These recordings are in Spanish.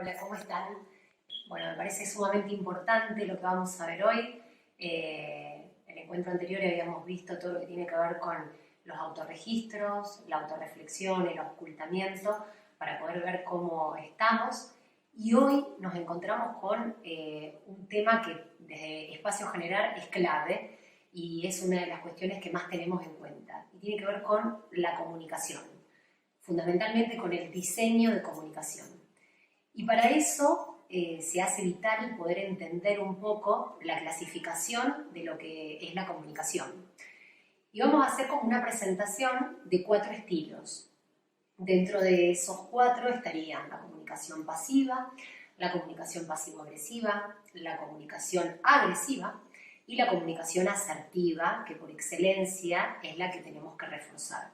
Hola, ¿cómo están? Bueno, me parece sumamente importante lo que vamos a ver hoy. En el encuentro anterior habíamos visto todo lo que tiene que ver con los autorregistros, la autorreflexión, el ocultamiento, para poder ver cómo estamos. Y hoy nos encontramos con un tema que desde Espacio Generar es clave y es una de las cuestiones que más tenemos en cuenta. Y tiene que ver con la comunicación, fundamentalmente con el diseño de comunicación. Y para eso se hace vital poder entender un poco la clasificación de lo que es la comunicación. Y vamos a hacer como una presentación de 4 estilos. Dentro de esos 4 estarían la comunicación pasiva, la comunicación pasivo-agresiva, la comunicación agresiva y la comunicación asertiva, que por excelencia es la que tenemos que reforzar.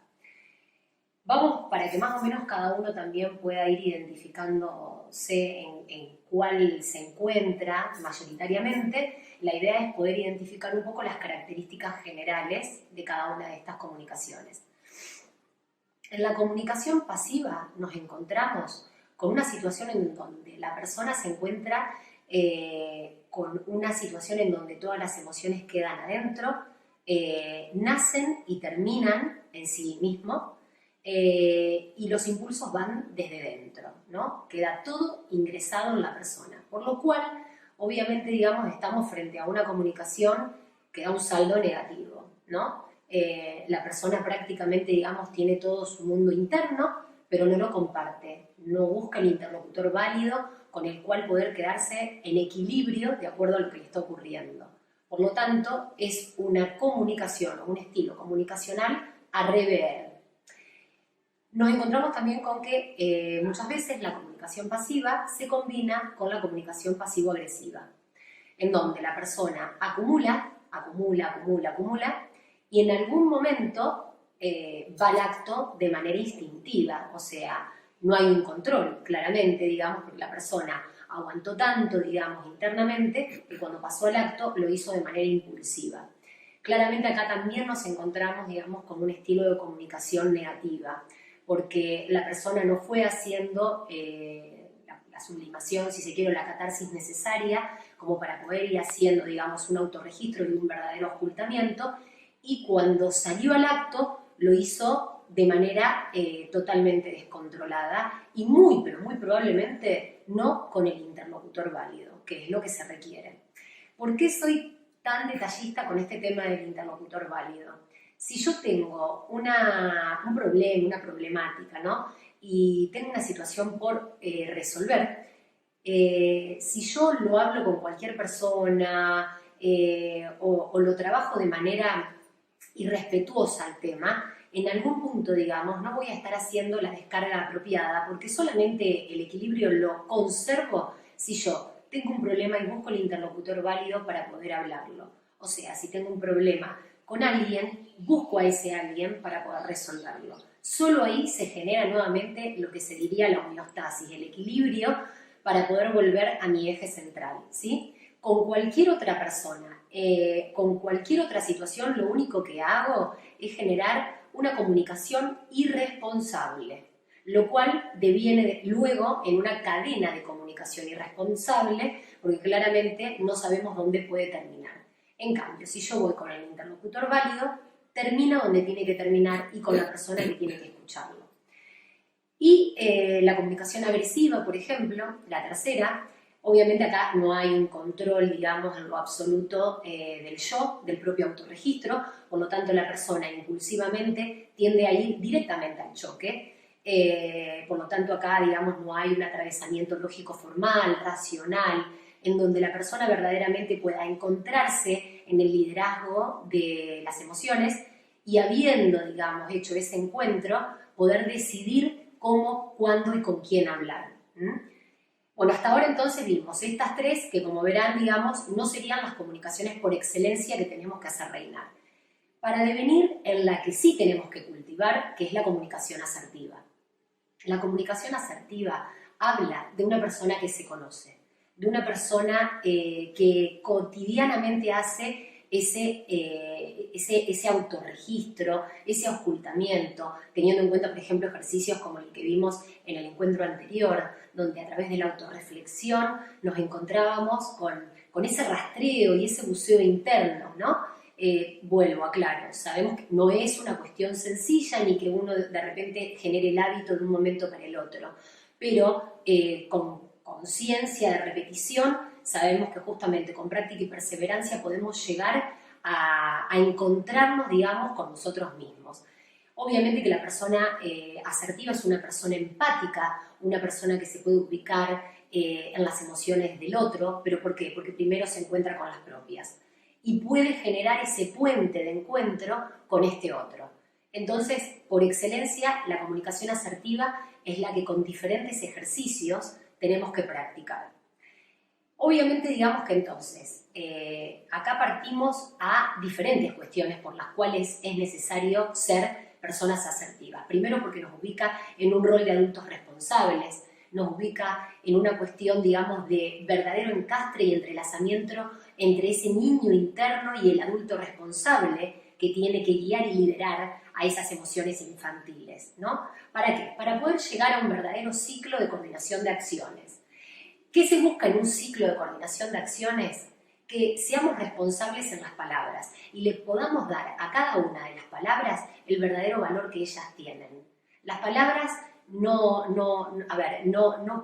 Vamos, para que más o menos cada uno también pueda ir identificándose en cuál se encuentra mayoritariamente, la idea es poder identificar un poco las características generales de cada una de estas comunicaciones. En la comunicación pasiva nos encontramos con una situación en donde la persona se encuentra con una situación en donde todas las emociones quedan adentro, nacen y terminan en sí mismo, y los impulsos van desde dentro, ¿no? Queda todo ingresado en la persona, por lo cual, obviamente, digamos, estamos frente a una comunicación que da un saldo negativo, ¿no? La persona prácticamente, digamos, tiene todo su mundo interno, pero no lo comparte, no busca el interlocutor válido con el cual poder quedarse en equilibrio de acuerdo a lo que le está ocurriendo. Por lo tanto, es una comunicación o un estilo comunicacional a rever. Nos encontramos también con que muchas veces la comunicación pasiva se combina con la comunicación pasivo-agresiva, en donde la persona acumula, y en algún momento va al acto de manera instintiva, o sea, no hay un control, claramente, digamos, porque la persona aguantó tanto, digamos, internamente, que cuando pasó al acto lo hizo de manera impulsiva. Claramente acá también nos encontramos, digamos, con un estilo de comunicación negativa, porque la persona no fue haciendo la sublimación, si se quiere, o la catarsis necesaria, como para poder ir haciendo, digamos, un autorregistro y un verdadero ocultamiento, y cuando salió al acto lo hizo de manera totalmente descontrolada y pero muy probablemente no con el interlocutor válido, que es lo que se requiere. ¿Por qué soy tan detallista con este tema del interlocutor válido? Si yo tengo un problema, una problemática, ¿no? Y tengo una situación por resolver, si yo lo hablo con cualquier persona o lo trabajo de manera irrespetuosa al tema, en algún punto, digamos, no voy a estar haciendo la descarga apropiada porque solamente el equilibrio lo conservo si yo tengo un problema y busco el interlocutor válido para poder hablarlo. O sea, si tengo un problema con alguien, busco a ese alguien para poder resolverlo. Solo ahí se genera nuevamente lo que se diría la homeostasis, el equilibrio para poder volver a mi eje central, ¿sí? Con cualquier otra persona, con cualquier otra situación, lo único que hago es generar una comunicación irresponsable, lo cual deviene luego en una cadena de comunicación irresponsable, porque claramente no sabemos dónde puede terminar. En cambio, si yo voy con el interlocutor válido, termina donde tiene que terminar y con la persona que tiene que escucharlo. Y la comunicación agresiva, por ejemplo, la tercera, obviamente acá no hay un control, digamos, en lo absoluto del yo, del propio autorregistro, por lo tanto la persona impulsivamente tiende a ir directamente al choque. Por lo tanto acá, digamos, no hay un atravesamiento lógico formal, racional, en donde la persona verdaderamente pueda encontrarse en el liderazgo de las emociones y habiendo, digamos, hecho ese encuentro, poder decidir cómo, cuándo y con quién hablar. Bueno, hasta ahora entonces vimos estas 3 que, como verán, digamos, no serían las comunicaciones por excelencia que tenemos que hacer reinar. Para devenir en la que sí tenemos que cultivar, que es la comunicación asertiva. La comunicación asertiva habla de una persona que se conoce, de una persona que cotidianamente hace ese autorregistro, ese ocultamiento, teniendo en cuenta, por ejemplo, ejercicios como el que vimos en el encuentro anterior, donde a través de la autorreflexión nos encontrábamos con ese rastreo y ese buceo interno, ¿no? Vuelvo, aclaro, sabemos que no es una cuestión sencilla ni que uno de repente genere el hábito de un momento para el otro, pero con conciencia de repetición sabemos que justamente con práctica y perseverancia podemos llegar a encontrarnos, digamos, con nosotros mismos. Obviamente que la persona asertiva es una persona empática, una persona que se puede ubicar en las emociones del otro, pero ¿por qué? Porque primero se encuentra con las propias y puede generar ese puente de encuentro con este otro. Entonces, por excelencia, la comunicación asertiva es la que con diferentes ejercicios tenemos que practicar. Obviamente, digamos que entonces, acá partimos a diferentes cuestiones por las cuales es necesario ser personas asertivas. Primero porque nos ubica en un rol de adultos responsables, nos ubica en una cuestión, digamos, de verdadero encastre y entrelazamiento entre ese niño interno y el adulto responsable que tiene que guiar y liderar a esas emociones infantiles, ¿no? ¿Para qué? Para poder llegar a un verdadero ciclo de coordinación de acciones. ¿Qué se busca en un ciclo de coordinación de acciones? Que seamos responsables en las palabras y le podamos dar a cada una de las palabras el verdadero valor que ellas tienen. Las palabras no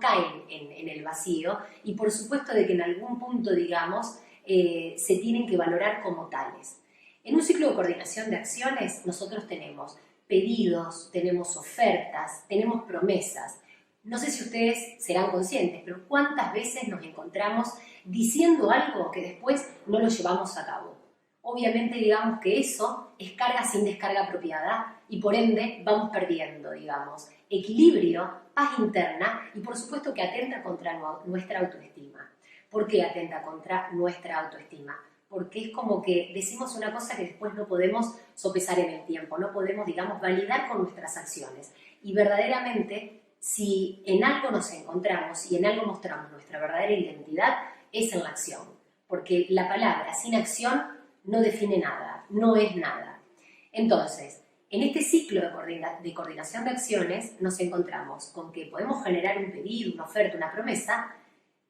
caen en el vacío y por supuesto de que en algún punto, digamos, se tienen que valorar como tales. En un ciclo de coordinación de acciones nosotros tenemos pedidos, tenemos ofertas, tenemos promesas. No sé si ustedes serán conscientes, pero ¿cuántas veces nos encontramos diciendo algo que después no lo llevamos a cabo? Obviamente, digamos que eso es carga sin descarga apropiada y por ende vamos perdiendo, digamos, equilibrio, paz interna y por supuesto que atenta contra nuestra autoestima. ¿Por qué atenta contra nuestra autoestima? Porque es como que decimos una cosa que después no podemos sopesar en el tiempo, no podemos, digamos, validar con nuestras acciones. Y verdaderamente, si en algo nos encontramos y en algo mostramos nuestra verdadera identidad, es en la acción. Porque la palabra sin acción no define nada, no es nada. Entonces, en este ciclo de coordinación de acciones nos encontramos con que podemos generar un pedido, una oferta, una promesa,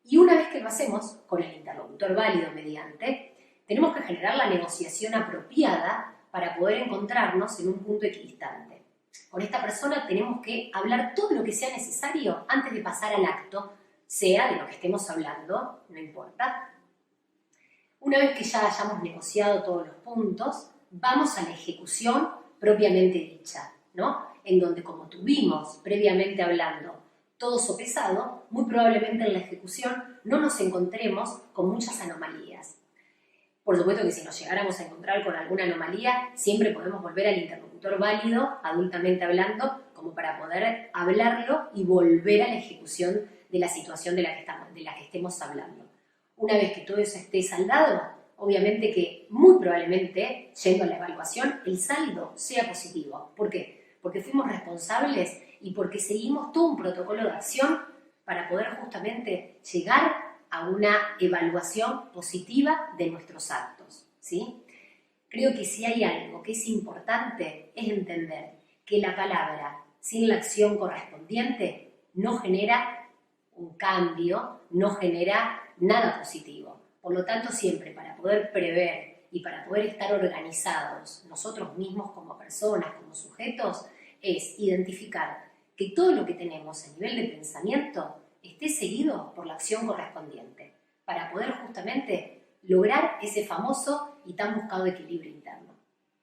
y una vez que lo hacemos, con el interlocutor válido mediante, tenemos que generar la negociación apropiada para poder encontrarnos en un punto equidistante. Con esta persona tenemos que hablar todo lo que sea necesario antes de pasar al acto, sea de lo que estemos hablando, no importa. Una vez que ya hayamos negociado todos los puntos, vamos a la ejecución propiamente dicha, ¿no? En donde, como tuvimos previamente hablando todo sopesado, muy probablemente en la ejecución no nos encontremos con muchas anomalías. Por supuesto que si nos llegáramos a encontrar con alguna anomalía, siempre podemos volver al interlocutor válido, adultamente hablando, como para poder hablarlo y volver a la ejecución de la situación de la que estemos hablando. Una vez que todo eso esté saldado, obviamente que muy probablemente, yendo a la evaluación, el saldo sea positivo. ¿Por qué? Porque fuimos responsables y porque seguimos todo un protocolo de acción para poder justamente llegar a una evaluación positiva de nuestros actos, ¿sí? Creo que si hay algo que es importante es entender que la palabra sin la acción correspondiente no genera un cambio, no genera nada positivo. Por lo tanto, siempre para poder prever y para poder estar organizados nosotros mismos como personas, como sujetos, es identificar que todo lo que tenemos a nivel de pensamiento esté seguido por la acción correspondiente, para poder justamente lograr ese famoso y tan buscado equilibrio interno.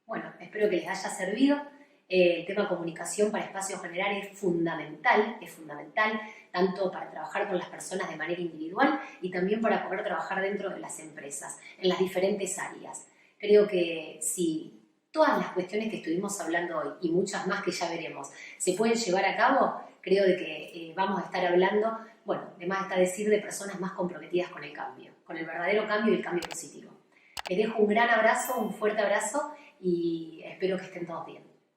Bueno, espero que les haya servido. El tema comunicación para espacios generales es fundamental, tanto para trabajar con las personas de manera individual y también para poder trabajar dentro de las empresas, en las diferentes áreas. Creo que si todas las cuestiones que estuvimos hablando hoy y muchas más que ya veremos se pueden llevar a cabo, creo de que vamos a estar hablando, bueno, de más está decir, de personas más comprometidas con el cambio, con el verdadero cambio y el cambio positivo. Les dejo un gran abrazo, un fuerte abrazo y espero que estén todos bien.